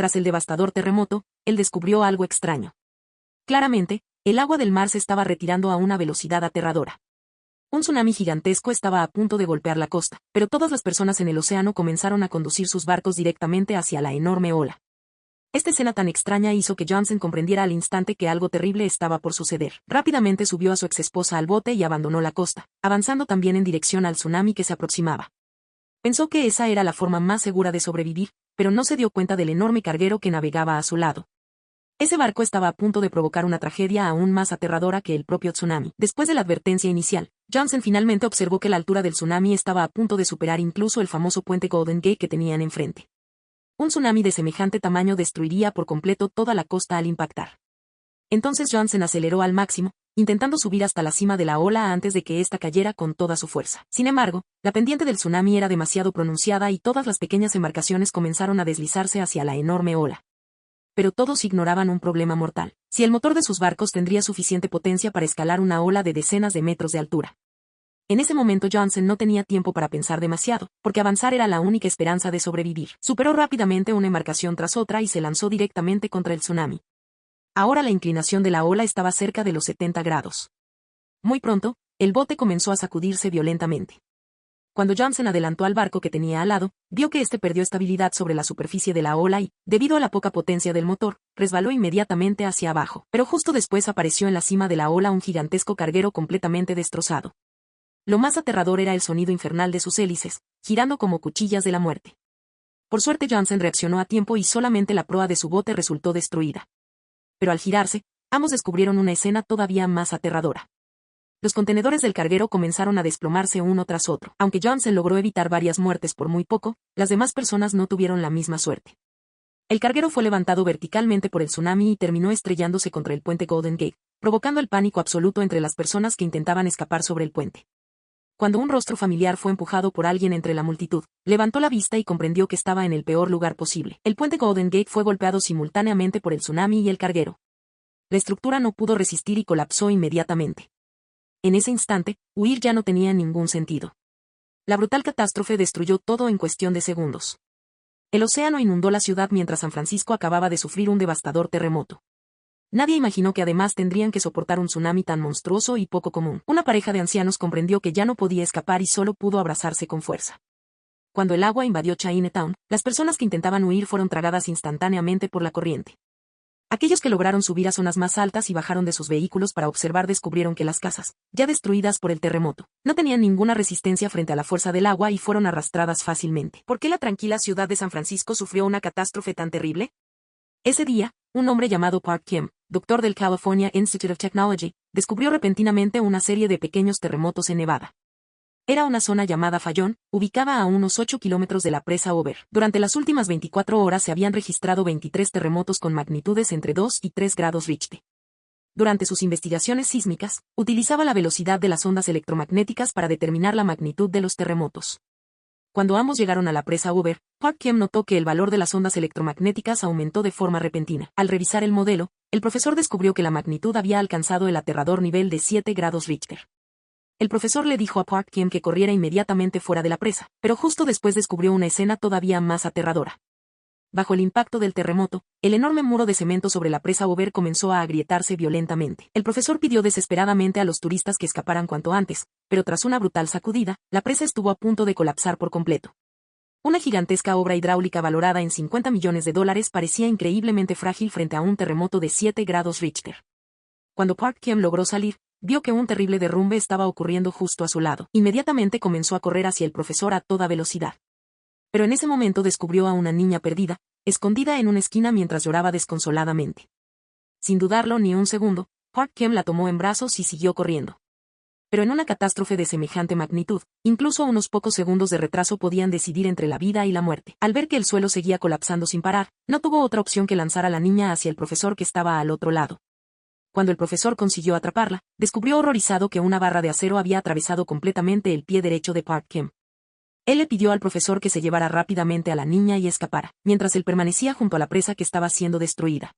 tras el devastador terremoto, él descubrió algo extraño. Claramente, el agua del mar se estaba retirando a una velocidad aterradora. Un tsunami gigantesco estaba a punto de golpear la costa, pero todas las personas en el océano comenzaron a conducir sus barcos directamente hacia la enorme ola. Esta escena tan extraña hizo que Johnson comprendiera al instante que algo terrible estaba por suceder. Rápidamente subió a su exesposa al bote y abandonó la costa, avanzando también en dirección al tsunami que se aproximaba. Pensó que esa era la forma más segura de sobrevivir, pero no se dio cuenta del enorme carguero que navegaba a su lado. Ese barco estaba a punto de provocar una tragedia aún más aterradora que el propio tsunami. Después de la advertencia inicial, Johnson finalmente observó que la altura del tsunami estaba a punto de superar incluso el famoso puente Golden Gate que tenían enfrente. Un tsunami de semejante tamaño destruiría por completo toda la costa al impactar. Entonces Johnson aceleró al máximo, intentando subir hasta la cima de la ola antes de que ésta cayera con toda su fuerza. Sin embargo, la pendiente del tsunami era demasiado pronunciada y todas las pequeñas embarcaciones comenzaron a deslizarse hacia la enorme ola. Pero todos ignoraban un problema mortal: si el motor de sus barcos tendría suficiente potencia para escalar una ola de decenas de metros de altura. En ese momento Johnson no tenía tiempo para pensar demasiado, porque avanzar era la única esperanza de sobrevivir. Superó rápidamente una embarcación tras otra y se lanzó directamente contra el tsunami. Ahora la inclinación de la ola estaba cerca de los 70 grados. Muy pronto, el bote comenzó a sacudirse violentamente. Cuando Johnson adelantó al barco que tenía al lado, vio que éste perdió estabilidad sobre la superficie de la ola y, debido a la poca potencia del motor, resbaló inmediatamente hacia abajo. Pero justo después apareció en la cima de la ola un gigantesco carguero completamente destrozado. Lo más aterrador era el sonido infernal de sus hélices, girando como cuchillas de la muerte. Por suerte Johnson reaccionó a tiempo y solamente la proa de su bote resultó destruida. Pero al girarse, ambos descubrieron una escena todavía más aterradora. Los contenedores del carguero comenzaron a desplomarse uno tras otro. Aunque Johnson logró evitar varias muertes por muy poco, las demás personas no tuvieron la misma suerte. El carguero fue levantado verticalmente por el tsunami y terminó estrellándose contra el puente Golden Gate, provocando el pánico absoluto entre las personas que intentaban escapar sobre el puente. Cuando un rostro familiar fue empujado por alguien entre la multitud, levantó la vista y comprendió que estaba en el peor lugar posible. El puente Golden Gate fue golpeado simultáneamente por el tsunami y el carguero. La estructura no pudo resistir y colapsó inmediatamente. En ese instante, huir ya no tenía ningún sentido. La brutal catástrofe destruyó todo en cuestión de segundos. El océano inundó la ciudad mientras San Francisco acababa de sufrir un devastador terremoto. Nadie imaginó que además tendrían que soportar un tsunami tan monstruoso y poco común. Una pareja de ancianos comprendió que ya no podía escapar y solo pudo abrazarse con fuerza. Cuando el agua invadió Chinatown, las personas que intentaban huir fueron tragadas instantáneamente por la corriente. Aquellos que lograron subir a zonas más altas y bajaron de sus vehículos para observar descubrieron que las casas, ya destruidas por el terremoto, no tenían ninguna resistencia frente a la fuerza del agua y fueron arrastradas fácilmente. ¿Por qué la tranquila ciudad de San Francisco sufrió una catástrofe tan terrible? Ese día, un hombre llamado Park Kim, doctor del California Institute of Technology, descubrió repentinamente una serie de pequeños terremotos en Nevada. Era una zona llamada Fallon, ubicada a unos 8 kilómetros de la presa Over. Durante las últimas 24 horas se habían registrado 23 terremotos con magnitudes entre 2 y 3 grados Richter. Durante sus investigaciones sísmicas, utilizaba la velocidad de las ondas electromagnéticas para determinar la magnitud de los terremotos. Cuando ambos llegaron a la presa Over, Park Kim notó que el valor de las ondas electromagnéticas aumentó de forma repentina. Al revisar el modelo, el profesor descubrió que la magnitud había alcanzado el aterrador nivel de 7 grados Richter. El profesor le dijo a Park Kim que corriera inmediatamente fuera de la presa, pero justo después descubrió una escena todavía más aterradora. Bajo el impacto del terremoto, el enorme muro de cemento sobre la presa Over comenzó a agrietarse violentamente. El profesor pidió desesperadamente a los turistas que escaparan cuanto antes, pero tras una brutal sacudida, la presa estuvo a punto de colapsar por completo. Una gigantesca obra hidráulica valorada en $50 millones parecía increíblemente frágil frente a un terremoto de 7 grados Richter. Cuando Park Kim logró salir, vio que un terrible derrumbe estaba ocurriendo justo a su lado. Inmediatamente comenzó a correr hacia el profesor a toda velocidad. Pero en ese momento descubrió a una niña perdida, escondida en una esquina mientras lloraba desconsoladamente. Sin dudarlo ni un segundo, Park Kim la tomó en brazos y siguió corriendo. Pero en una catástrofe de semejante magnitud, incluso unos pocos segundos de retraso podían decidir entre la vida y la muerte. Al ver que el suelo seguía colapsando sin parar, no tuvo otra opción que lanzar a la niña hacia el profesor que estaba al otro lado. Cuando el profesor consiguió atraparla, descubrió horrorizado que una barra de acero había atravesado completamente el pie derecho de Park Kim. Él le pidió al profesor que se llevara rápidamente a la niña y escapara, mientras él permanecía junto a la presa que estaba siendo destruida.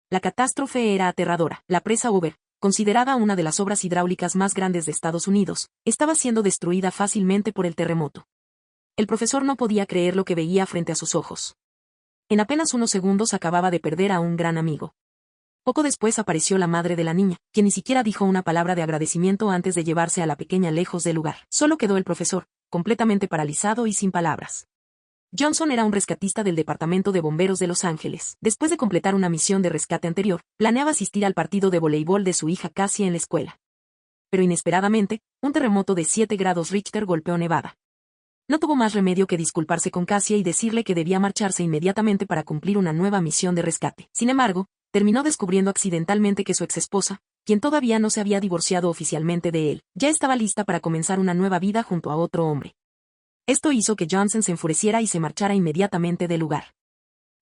La catástrofe era aterradora. La presa Over, considerada una de las obras hidráulicas más grandes de Estados Unidos, estaba siendo destruida fácilmente por el terremoto. El profesor no podía creer lo que veía frente a sus ojos. En apenas unos segundos acababa de perder a un gran amigo. Poco después apareció la madre de la niña, quien ni siquiera dijo una palabra de agradecimiento antes de llevarse a la pequeña lejos del lugar. Solo quedó el profesor, completamente paralizado y sin palabras. Johnson era un rescatista del Departamento de Bomberos de Los Ángeles. Después de completar una misión de rescate anterior, planeaba asistir al partido de voleibol de su hija Cassie en la escuela. Pero inesperadamente, un terremoto de 7 grados Richter golpeó Nevada. No tuvo más remedio que disculparse con Cassie y decirle que debía marcharse inmediatamente para cumplir una nueva misión de rescate. Sin embargo, terminó descubriendo accidentalmente que su exesposa, quien todavía no se había divorciado oficialmente de él, ya estaba lista para comenzar una nueva vida junto a otro hombre. Esto hizo que Johnson se enfureciera y se marchara inmediatamente del lugar.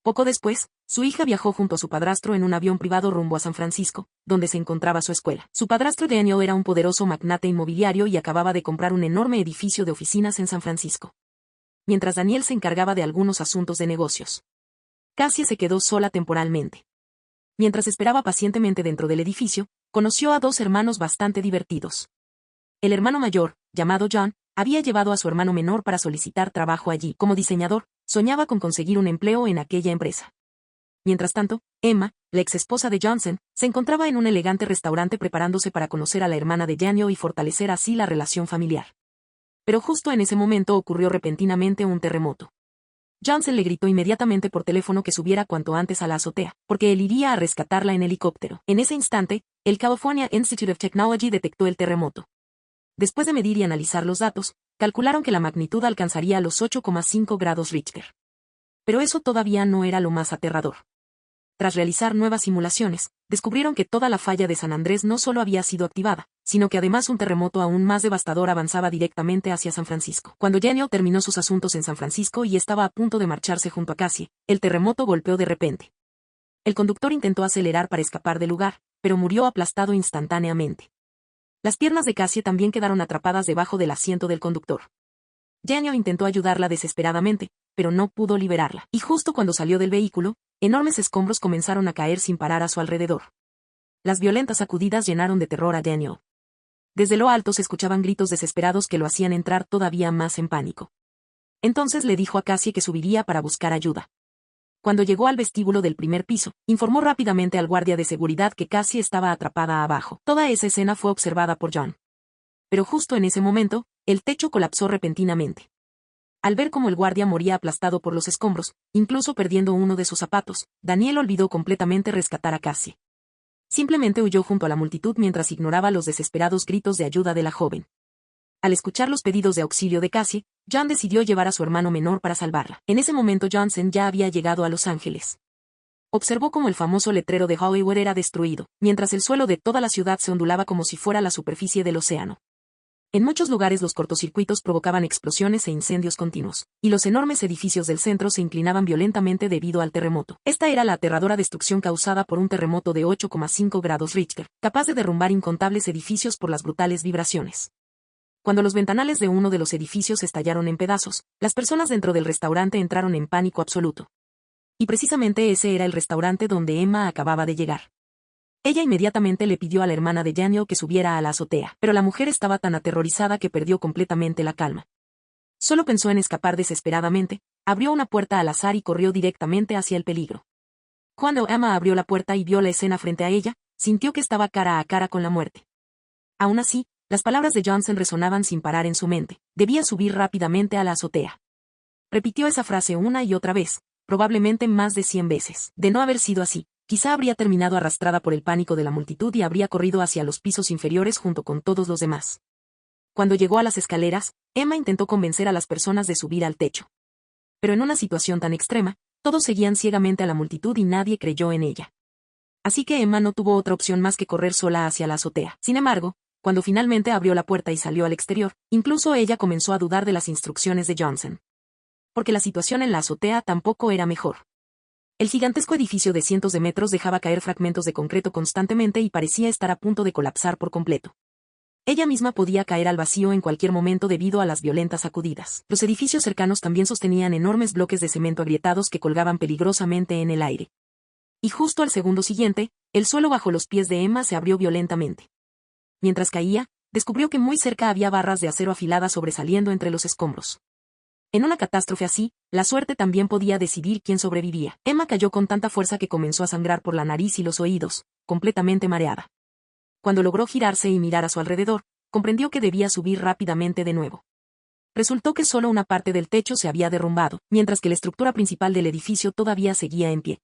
Poco después, su hija viajó junto a su padrastro en un avión privado rumbo a San Francisco, donde se encontraba su escuela. Su padrastro Daniel era un poderoso magnate inmobiliario y acababa de comprar un enorme edificio de oficinas en San Francisco. Mientras Daniel se encargaba de algunos asuntos de negocios, Cassie se quedó sola temporalmente. Mientras esperaba pacientemente dentro del edificio, conoció a 2 hermanos bastante divertidos. El hermano mayor, llamado John, había llevado a su hermano menor para solicitar trabajo allí. Como diseñador, soñaba con conseguir un empleo en aquella empresa. Mientras tanto, Emma, la exesposa de Johnson, se encontraba en un elegante restaurante preparándose para conocer a la hermana de Daniel y fortalecer así la relación familiar. Pero justo en ese momento ocurrió repentinamente un terremoto. Johnson le gritó inmediatamente por teléfono que subiera cuanto antes a la azotea, porque él iría a rescatarla en helicóptero. En ese instante, el California Institute of Technology detectó el terremoto. Después de medir y analizar los datos, calcularon que la magnitud alcanzaría los 8,5 grados Richter. Pero eso todavía no era lo más aterrador. Tras realizar nuevas simulaciones, descubrieron que toda la falla de San Andrés no solo había sido activada, sino que además un terremoto aún más devastador avanzaba directamente hacia San Francisco. Cuando Daniel terminó sus asuntos en San Francisco y estaba a punto de marcharse junto a Cassie, el terremoto golpeó de repente. El conductor intentó acelerar para escapar del lugar, pero murió aplastado instantáneamente. Las piernas de Cassie también quedaron atrapadas debajo del asiento del conductor. Daniel intentó ayudarla desesperadamente, pero no pudo liberarla. Y justo cuando salió del vehículo, enormes escombros comenzaron a caer sin parar a su alrededor. Las violentas sacudidas llenaron de terror a Daniel. Desde lo alto se escuchaban gritos desesperados que lo hacían entrar todavía más en pánico. Entonces le dijo a Cassie que subiría para buscar ayuda. Cuando llegó al vestíbulo del primer piso, informó rápidamente al guardia de seguridad que Cassie estaba atrapada abajo. Toda esa escena fue observada por John. Pero justo en ese momento, el techo colapsó repentinamente. Al ver cómo el guardia moría aplastado por los escombros, incluso perdiendo uno de sus zapatos, Daniel olvidó completamente rescatar a Cassie. Simplemente huyó junto a la multitud mientras ignoraba los desesperados gritos de ayuda de la joven. Al escuchar los pedidos de auxilio de Cassie, John decidió llevar a su hermano menor para salvarla. En ese momento Johnson ya había llegado a Los Ángeles. Observó cómo el famoso letrero de Hollywood era destruido, mientras el suelo de toda la ciudad se ondulaba como si fuera la superficie del océano. En muchos lugares los cortocircuitos provocaban explosiones e incendios continuos, y los enormes edificios del centro se inclinaban violentamente debido al terremoto. Esta era la aterradora destrucción causada por un terremoto de 8,5 grados Richter, capaz de derrumbar incontables edificios por las brutales vibraciones. Cuando los ventanales de uno de los edificios estallaron en pedazos, las personas dentro del restaurante entraron en pánico absoluto. Y precisamente ese era el restaurante donde Emma acababa de llegar. Ella inmediatamente le pidió a la hermana de Daniel que subiera a la azotea, pero la mujer estaba tan aterrorizada que perdió completamente la calma. Solo pensó en escapar desesperadamente, abrió una puerta al azar y corrió directamente hacia el peligro. Cuando Emma abrió la puerta y vio la escena frente a ella, sintió que estaba cara a cara con la muerte. Aún así, las palabras de Johnson resonaban sin parar en su mente. Debía subir rápidamente a la azotea. Repitió esa frase una y otra vez, probablemente más de 100 veces. De no haber sido así, quizá habría terminado arrastrada por el pánico de la multitud y habría corrido hacia los pisos inferiores junto con todos los demás. Cuando llegó a las escaleras, Emma intentó convencer a las personas de subir al techo. Pero en una situación tan extrema, todos seguían ciegamente a la multitud y nadie creyó en ella. Así que Emma no tuvo otra opción más que correr sola hacia la azotea. Sin embargo, cuando finalmente abrió la puerta y salió al exterior, incluso ella comenzó a dudar de las instrucciones de Johnson. Porque la situación en la azotea tampoco era mejor. El gigantesco edificio de cientos de metros dejaba caer fragmentos de concreto constantemente y parecía estar a punto de colapsar por completo. Ella misma podía caer al vacío en cualquier momento debido a las violentas sacudidas. Los edificios cercanos también sostenían enormes bloques de cemento agrietados que colgaban peligrosamente en el aire. Y justo al segundo siguiente, el suelo bajo los pies de Emma se abrió violentamente. Mientras caía, descubrió que muy cerca había barras de acero afiladas sobresaliendo entre los escombros. En una catástrofe así, la suerte también podía decidir quién sobrevivía. Emma cayó con tanta fuerza que comenzó a sangrar por la nariz y los oídos, completamente mareada. Cuando logró girarse y mirar a su alrededor, comprendió que debía subir rápidamente de nuevo. Resultó que solo una parte del techo se había derrumbado, mientras que la estructura principal del edificio todavía seguía en pie.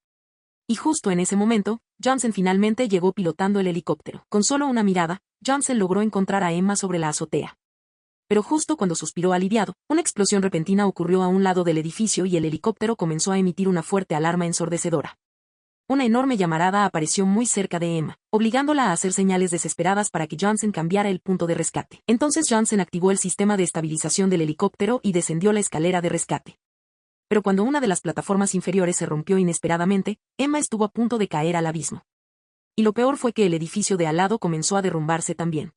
Y justo en ese momento, Johnson finalmente llegó pilotando el helicóptero. Con solo una mirada, Johnson logró encontrar a Emma sobre la azotea. Pero justo cuando suspiró aliviado, una explosión repentina ocurrió a un lado del edificio y el helicóptero comenzó a emitir una fuerte alarma ensordecedora. Una enorme llamarada apareció muy cerca de Emma, obligándola a hacer señales desesperadas para que Johnson cambiara el punto de rescate. Entonces Johnson activó el sistema de estabilización del helicóptero y descendió la escalera de rescate. Pero cuando una de las plataformas inferiores se rompió inesperadamente, Emma estuvo a punto de caer al abismo. Y lo peor fue que el edificio de al lado comenzó a derrumbarse también.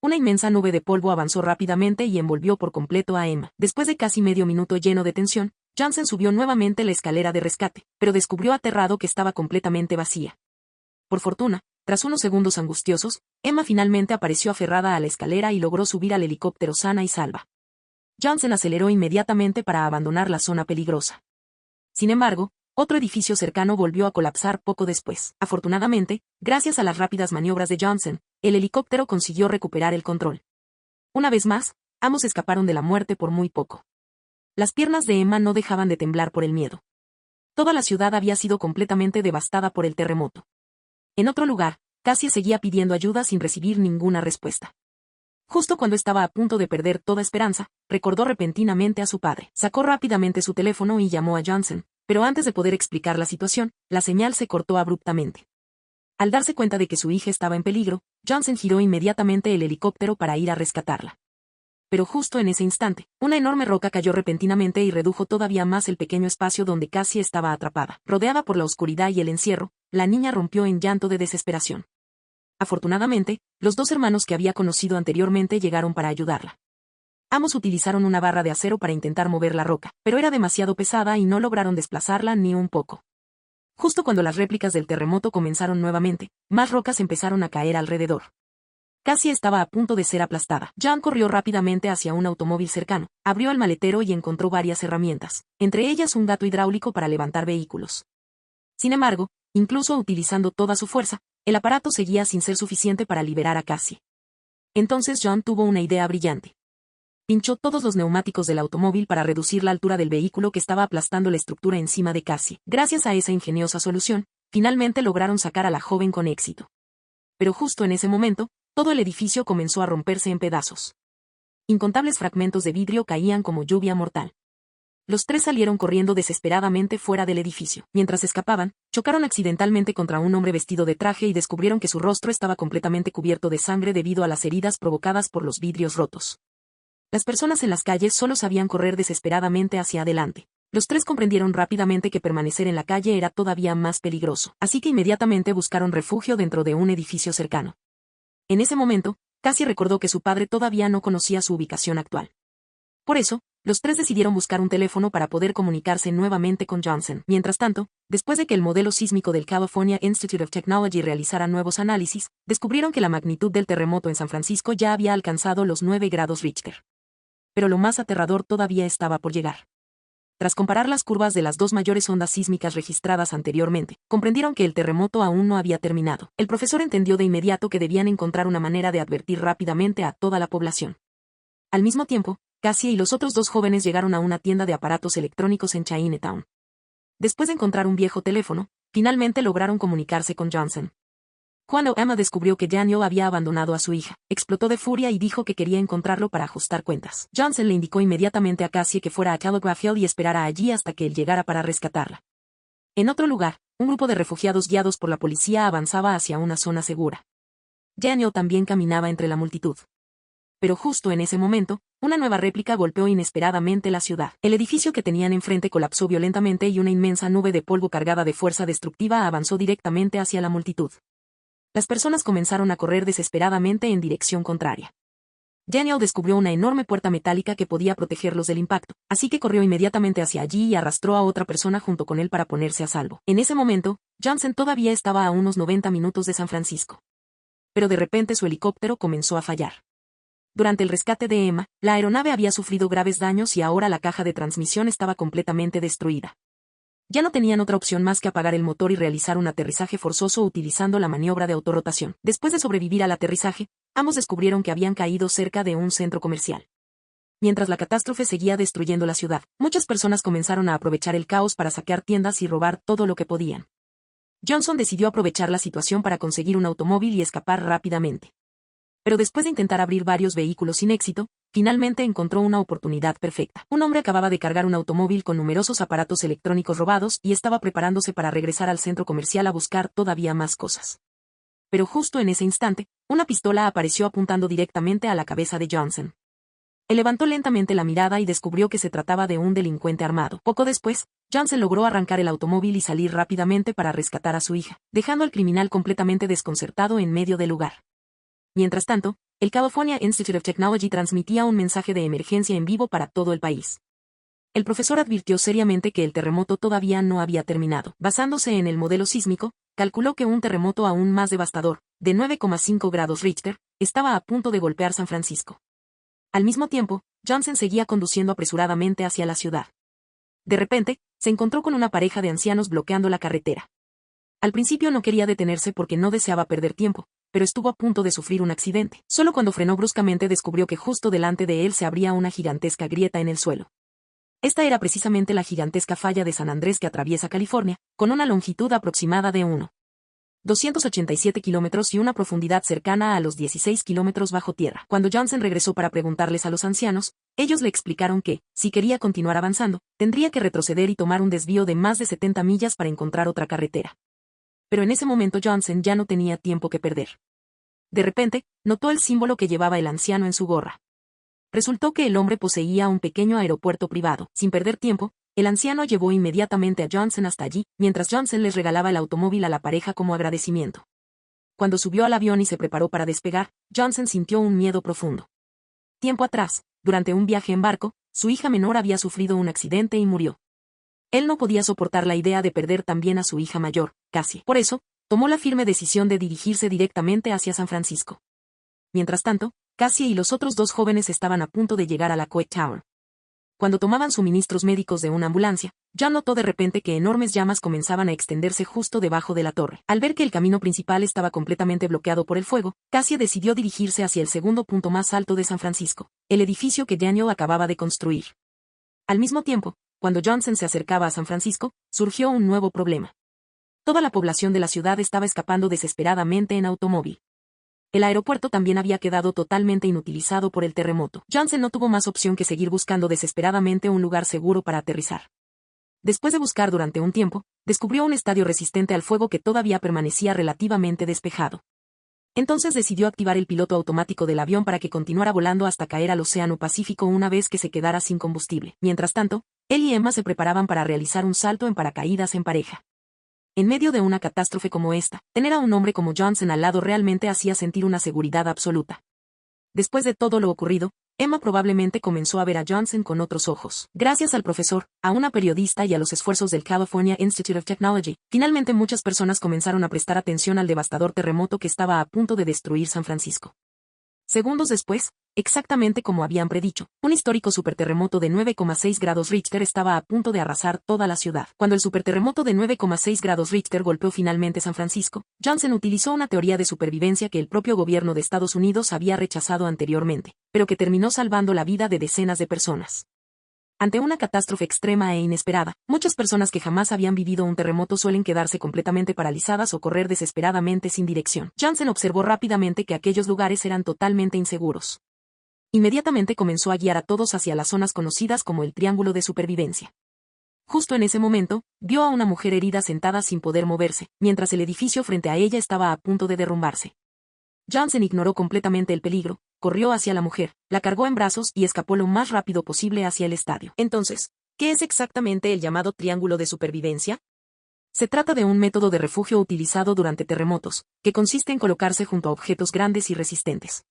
Una inmensa nube de polvo avanzó rápidamente y envolvió por completo a Emma. Después de casi medio minuto lleno de tensión, Johnson subió nuevamente la escalera de rescate, pero descubrió aterrado que estaba completamente vacía. Por fortuna, tras unos segundos angustiosos, Emma finalmente apareció aferrada a la escalera y logró subir al helicóptero sana y salva. Johnson aceleró inmediatamente para abandonar la zona peligrosa. Sin embargo, otro edificio cercano volvió a colapsar poco después. Afortunadamente, gracias a las rápidas maniobras de Johnson, el helicóptero consiguió recuperar el control. Una vez más, ambos escaparon de la muerte por muy poco. Las piernas de Emma no dejaban de temblar por el miedo. Toda la ciudad había sido completamente devastada por el terremoto. En otro lugar, Cassie seguía pidiendo ayuda sin recibir ninguna respuesta. Justo cuando estaba a punto de perder toda esperanza, recordó repentinamente a su padre. Sacó rápidamente su teléfono y llamó a Johnson, pero antes de poder explicar la situación, la señal se cortó abruptamente. Al darse cuenta de que su hija estaba en peligro, Johnson giró inmediatamente el helicóptero para ir a rescatarla. Pero justo en ese instante, una enorme roca cayó repentinamente y redujo todavía más el pequeño espacio donde Cassie estaba atrapada. Rodeada por la oscuridad y el encierro, la niña rompió en llanto de desesperación. Afortunadamente, los dos hermanos que había conocido anteriormente llegaron para ayudarla. Ambos utilizaron una barra de acero para intentar mover la roca, pero era demasiado pesada y no lograron desplazarla ni un poco. Justo cuando las réplicas del terremoto comenzaron nuevamente, más rocas empezaron a caer alrededor. Cassie estaba a punto de ser aplastada. John corrió rápidamente hacia un automóvil cercano, abrió el maletero y encontró varias herramientas, entre ellas un gato hidráulico para levantar vehículos. Sin embargo, incluso utilizando toda su fuerza, el aparato seguía sin ser suficiente para liberar a Cassie. Entonces John tuvo una idea brillante. Pinchó todos los neumáticos del automóvil para reducir la altura del vehículo que estaba aplastando la estructura encima de Cassie. Gracias a esa ingeniosa solución, finalmente lograron sacar a la joven con éxito. Pero justo en ese momento, todo el edificio comenzó a romperse en pedazos. Incontables fragmentos de vidrio caían como lluvia mortal. Los tres salieron corriendo desesperadamente fuera del edificio. Mientras escapaban, chocaron accidentalmente contra un hombre vestido de traje y descubrieron que su rostro estaba completamente cubierto de sangre debido a las heridas provocadas por los vidrios rotos. Las personas en las calles solo sabían correr desesperadamente hacia adelante. Los tres comprendieron rápidamente que permanecer en la calle era todavía más peligroso, así que inmediatamente buscaron refugio dentro de un edificio cercano. En ese momento, Cassie recordó que su padre todavía no conocía su ubicación actual. Por eso, los tres decidieron buscar un teléfono para poder comunicarse nuevamente con Johnson. Mientras tanto, después de que el modelo sísmico del California Institute of Technology realizara nuevos análisis, descubrieron que la magnitud del terremoto en San Francisco ya había alcanzado los 9 grados Richter. Pero lo más aterrador todavía estaba por llegar. Tras comparar las curvas de las dos mayores ondas sísmicas registradas anteriormente, comprendieron que el terremoto aún no había terminado. El profesor entendió de inmediato que debían encontrar una manera de advertir rápidamente a toda la población. Al mismo tiempo, Cassie y los otros dos jóvenes llegaron a una tienda de aparatos electrónicos en Chinatown. Después de encontrar un viejo teléfono, finalmente lograron comunicarse con Johnson. Cuando Emma descubrió que Daniel había abandonado a su hija, explotó de furia y dijo que quería encontrarlo para ajustar cuentas. Johnson le indicó inmediatamente a Cassie que fuera a Telegraph Hill y esperara allí hasta que él llegara para rescatarla. En otro lugar, un grupo de refugiados guiados por la policía avanzaba hacia una zona segura. Daniel también caminaba entre la multitud. Pero justo en ese momento, una nueva réplica golpeó inesperadamente la ciudad. El edificio que tenían enfrente colapsó violentamente y una inmensa nube de polvo cargada de fuerza destructiva avanzó directamente hacia la multitud. Las personas comenzaron a correr desesperadamente en dirección contraria. Daniel descubrió una enorme puerta metálica que podía protegerlos del impacto, así que corrió inmediatamente hacia allí y arrastró a otra persona junto con él para ponerse a salvo. En ese momento, Johnson todavía estaba a unos 90 minutos de San Francisco. Pero de repente su helicóptero comenzó a fallar. Durante el rescate de Emma, la aeronave había sufrido graves daños y ahora la caja de transmisión estaba completamente destruida. Ya no tenían otra opción más que apagar el motor y realizar un aterrizaje forzoso utilizando la maniobra de autorrotación. Después de sobrevivir al aterrizaje, ambos descubrieron que habían caído cerca de un centro comercial. Mientras la catástrofe seguía destruyendo la ciudad, muchas personas comenzaron a aprovechar el caos para saquear tiendas y robar todo lo que podían. Johnson decidió aprovechar la situación para conseguir un automóvil y escapar rápidamente. Pero después de intentar abrir varios vehículos sin éxito, finalmente encontró una oportunidad perfecta. Un hombre acababa de cargar un automóvil con numerosos aparatos electrónicos robados y estaba preparándose para regresar al centro comercial a buscar todavía más cosas. Pero justo en ese instante, una pistola apareció apuntando directamente a la cabeza de Johnson. Él levantó lentamente la mirada y descubrió que se trataba de un delincuente armado. Poco después, Johnson logró arrancar el automóvil y salir rápidamente para rescatar a su hija, dejando al criminal completamente desconcertado en medio del lugar. Mientras tanto, el California Institute of Technology transmitía un mensaje de emergencia en vivo para todo el país. El profesor advirtió seriamente que el terremoto todavía no había terminado. Basándose en el modelo sísmico, calculó que un terremoto aún más devastador, de 9,5 grados Richter, estaba a punto de golpear San Francisco. Al mismo tiempo, Johnson seguía conduciendo apresuradamente hacia la ciudad. De repente, se encontró con una pareja de ancianos bloqueando la carretera. Al principio no quería detenerse porque no deseaba perder tiempo, pero estuvo a punto de sufrir un accidente. Solo cuando frenó bruscamente descubrió que justo delante de él se abría una gigantesca grieta en el suelo. Esta era precisamente la gigantesca falla de San Andrés que atraviesa California, con una longitud aproximada de 1,287 kilómetros y una profundidad cercana a los 16 kilómetros bajo tierra. Cuando Johnson regresó para preguntarles a los ancianos, ellos le explicaron que, si quería continuar avanzando, tendría que retroceder y tomar un desvío de más de 70 millas para encontrar otra carretera. Pero en ese momento Johnson ya no tenía tiempo que perder. De repente, notó el símbolo que llevaba el anciano en su gorra. Resultó que el hombre poseía un pequeño aeropuerto privado. Sin perder tiempo, el anciano llevó inmediatamente a Johnson hasta allí, mientras Johnson les regalaba el automóvil a la pareja como agradecimiento. Cuando subió al avión y se preparó para despegar, Johnson sintió un miedo profundo. Tiempo atrás, durante un viaje en barco, su hija menor había sufrido un accidente y murió. Él no podía soportar la idea de perder también a su hija mayor, Cassie. Por eso, tomó la firme decisión de dirigirse directamente hacia San Francisco. Mientras tanto, Cassie y los otros dos jóvenes estaban a punto de llegar a la Coe Tower. Cuando tomaban suministros médicos de una ambulancia, John notó de repente que enormes llamas comenzaban a extenderse justo debajo de la torre. Al ver que el camino principal estaba completamente bloqueado por el fuego, Cassie decidió dirigirse hacia el segundo punto más alto de San Francisco, el edificio que Daniel acababa de construir. Al mismo tiempo, cuando Johnson se acercaba a San Francisco, surgió un nuevo problema. Toda la población de la ciudad estaba escapando desesperadamente en automóvil. El aeropuerto también había quedado totalmente inutilizado por el terremoto. Johnson no tuvo más opción que seguir buscando desesperadamente un lugar seguro para aterrizar. Después de buscar durante un tiempo, descubrió un estadio resistente al fuego que todavía permanecía relativamente despejado. Entonces decidió activar el piloto automático del avión para que continuara volando hasta caer al Océano Pacífico una vez que se quedara sin combustible. Mientras tanto, él y Emma se preparaban para realizar un salto en paracaídas en pareja. En medio de una catástrofe como esta, tener a un hombre como Johnson al lado realmente hacía sentir una seguridad absoluta. Después de todo lo ocurrido, Emma probablemente comenzó a ver a Johnson con otros ojos. Gracias al profesor, a una periodista y a los esfuerzos del California Institute of Technology, finalmente muchas personas comenzaron a prestar atención al devastador terremoto que estaba a punto de destruir San Francisco. Segundos después, exactamente como habían predicho, un histórico superterremoto de 9,6 grados Richter estaba a punto de arrasar toda la ciudad. Cuando el superterremoto de 9,6 grados Richter golpeó finalmente San Francisco, Johnson utilizó una teoría de supervivencia que el propio gobierno de Estados Unidos había rechazado anteriormente, pero que terminó salvando la vida de decenas de personas. Ante una catástrofe extrema e inesperada, muchas personas que jamás habían vivido un terremoto suelen quedarse completamente paralizadas o correr desesperadamente sin dirección. Johnson observó rápidamente que aquellos lugares eran totalmente inseguros. Inmediatamente comenzó a guiar a todos hacia las zonas conocidas como el Triángulo de Supervivencia. Justo en ese momento, vio a una mujer herida sentada sin poder moverse, mientras el edificio frente a ella estaba a punto de derrumbarse. Johnson ignoró completamente el peligro, corrió hacia la mujer, la cargó en brazos y escapó lo más rápido posible hacia el estadio. Entonces, ¿qué es exactamente el llamado triángulo de supervivencia? Se trata de un método de refugio utilizado durante terremotos, que consiste en colocarse junto a objetos grandes y resistentes.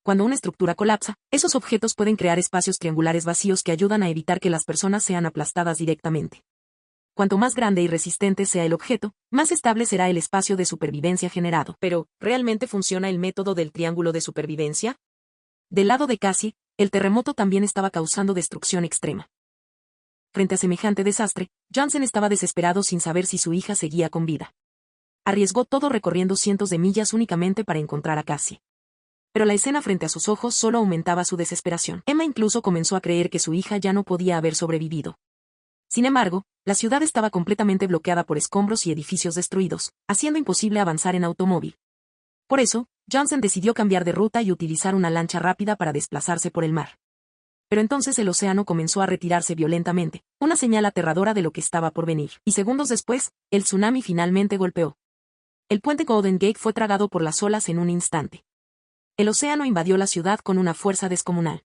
Cuando una estructura colapsa, esos objetos pueden crear espacios triangulares vacíos que ayudan a evitar que las personas sean aplastadas directamente. Cuanto más grande y resistente sea el objeto, más estable será el espacio de supervivencia generado. Pero, ¿realmente funciona el método del triángulo de supervivencia? Del lado de Cassie, el terremoto también estaba causando destrucción extrema. Frente a semejante desastre, Johnson estaba desesperado sin saber si su hija seguía con vida. Arriesgó todo recorriendo cientos de millas únicamente para encontrar a Cassie. Pero la escena frente a sus ojos solo aumentaba su desesperación. Emma incluso comenzó a creer que su hija ya no podía haber sobrevivido. Sin embargo, la ciudad estaba completamente bloqueada por escombros y edificios destruidos, haciendo imposible avanzar en automóvil. Por eso, Johnson decidió cambiar de ruta y utilizar una lancha rápida para desplazarse por el mar. Pero entonces el océano comenzó a retirarse violentamente, una señal aterradora de lo que estaba por venir. Y segundos después, el tsunami finalmente golpeó. El puente Golden Gate fue tragado por las olas en un instante. El océano invadió la ciudad con una fuerza descomunal.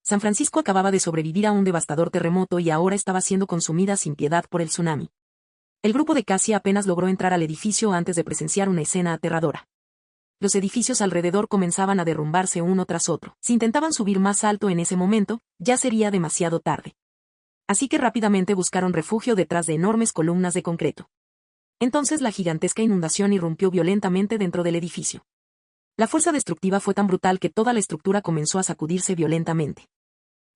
San Francisco acababa de sobrevivir a un devastador terremoto y ahora estaba siendo consumida sin piedad por el tsunami. El grupo de Cassie apenas logró entrar al edificio antes de presenciar una escena aterradora. Los edificios alrededor comenzaban a derrumbarse uno tras otro. Si intentaban subir más alto en ese momento, ya sería demasiado tarde. Así que rápidamente buscaron refugio detrás de enormes columnas de concreto. Entonces la gigantesca inundación irrumpió violentamente dentro del edificio. La fuerza destructiva fue tan brutal que toda la estructura comenzó a sacudirse violentamente.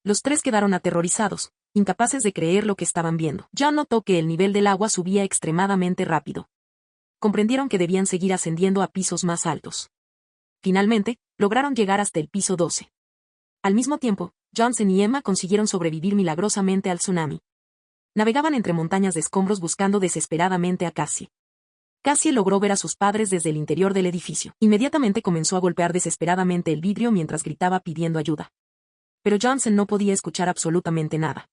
Los tres quedaron aterrorizados, incapaces de creer lo que estaban viendo. John notó que el nivel del agua subía extremadamente rápido. Comprendieron que debían seguir ascendiendo a pisos más altos. Finalmente, lograron llegar hasta el piso 12. Al mismo tiempo, Johnson y Emma consiguieron sobrevivir milagrosamente al tsunami. Navegaban entre montañas de escombros buscando desesperadamente a Cassie. Cassie logró ver a sus padres desde el interior del edificio. Inmediatamente comenzó a golpear desesperadamente el vidrio mientras gritaba pidiendo ayuda. Pero Johnson no podía escuchar absolutamente nada.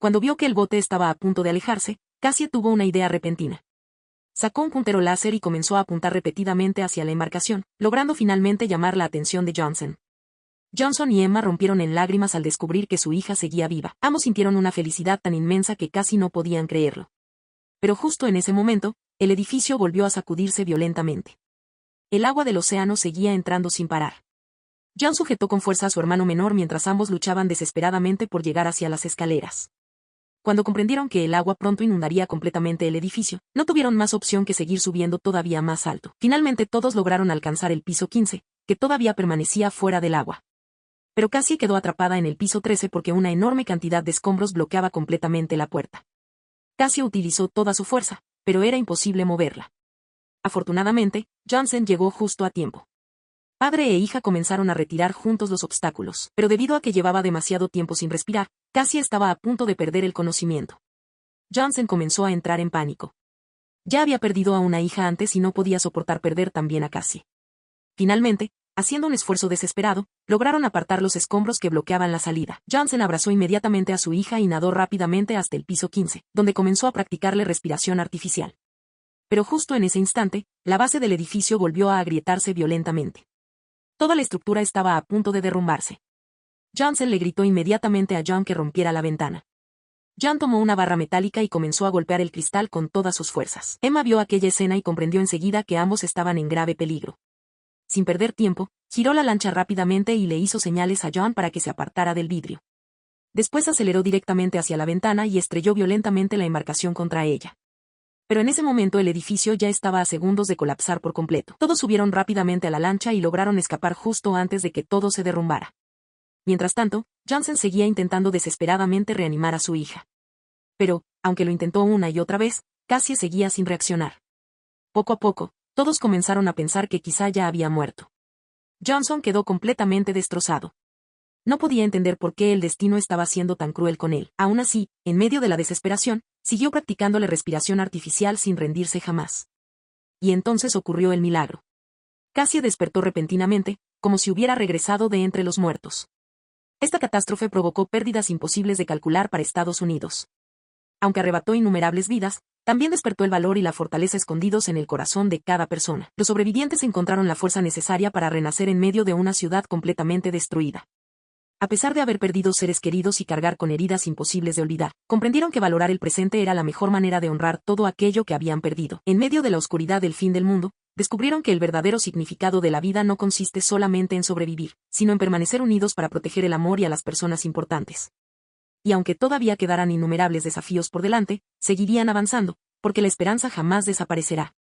Cuando vio que el bote estaba a punto de alejarse, Cassie tuvo una idea repentina. Sacó un puntero láser y comenzó a apuntar repetidamente hacia la embarcación, logrando finalmente llamar la atención de Johnson. Johnson y Emma rompieron en lágrimas al descubrir que su hija seguía viva. Ambos sintieron una felicidad tan inmensa que casi no podían creerlo. Pero justo en ese momento, el edificio volvió a sacudirse violentamente. El agua del océano seguía entrando sin parar. John sujetó con fuerza a su hermano menor mientras ambos luchaban desesperadamente por llegar hacia las escaleras. Cuando comprendieron que el agua pronto inundaría completamente el edificio, no tuvieron más opción que seguir subiendo todavía más alto. Finalmente todos lograron alcanzar el piso 15, que todavía permanecía fuera del agua. Pero Cassie quedó atrapada en el piso 13 porque una enorme cantidad de escombros bloqueaba completamente la puerta. Cassie utilizó toda su fuerza, pero era imposible moverla. Afortunadamente, Johnson llegó justo a tiempo. Padre e hija comenzaron a retirar juntos los obstáculos, pero debido a que llevaba demasiado tiempo sin respirar, Cassie estaba a punto de perder el conocimiento. Johnson comenzó a entrar en pánico. Ya había perdido a una hija antes y no podía soportar perder también a Cassie. Finalmente, haciendo un esfuerzo desesperado, lograron apartar los escombros que bloqueaban la salida. Johnson abrazó inmediatamente a su hija y nadó rápidamente hasta el piso 15, donde comenzó a practicarle respiración artificial. Pero justo en ese instante, la base del edificio volvió a agrietarse violentamente. Toda la estructura estaba a punto de derrumbarse. Johnson le gritó inmediatamente a John que rompiera la ventana. John tomó una barra metálica y comenzó a golpear el cristal con todas sus fuerzas. Emma vio aquella escena y comprendió enseguida que ambos estaban en grave peligro. Sin perder tiempo, giró la lancha rápidamente y le hizo señales a John para que se apartara del vidrio. Después aceleró directamente hacia la ventana y estrelló violentamente la embarcación contra ella. Pero en ese momento el edificio ya estaba a segundos de colapsar por completo. Todos subieron rápidamente a la lancha y lograron escapar justo antes de que todo se derrumbara. Mientras tanto, Johnson seguía intentando desesperadamente reanimar a su hija. Pero, aunque lo intentó una y otra vez, Cassie seguía sin reaccionar. Poco a poco, todos comenzaron a pensar que quizá ya había muerto. Johnson quedó completamente destrozado. No podía entender por qué el destino estaba siendo tan cruel con él. Aún así, en medio de la desesperación, siguió practicándole respiración artificial sin rendirse jamás. Y entonces ocurrió el milagro. Cassie despertó repentinamente, como si hubiera regresado de entre los muertos. Esta catástrofe provocó pérdidas imposibles de calcular para Estados Unidos. Aunque arrebató innumerables vidas, también despertó el valor y la fortaleza escondidos en el corazón de cada persona. Los sobrevivientes encontraron la fuerza necesaria para renacer en medio de una ciudad completamente destruida. A pesar de haber perdido seres queridos y cargar con heridas imposibles de olvidar, comprendieron que valorar el presente era la mejor manera de honrar todo aquello que habían perdido. En medio de la oscuridad del fin del mundo, descubrieron que el verdadero significado de la vida no consiste solamente en sobrevivir, sino en permanecer unidos para proteger el amor y a las personas importantes. Y aunque todavía quedaran innumerables desafíos por delante, seguirían avanzando, porque la esperanza jamás desaparecerá.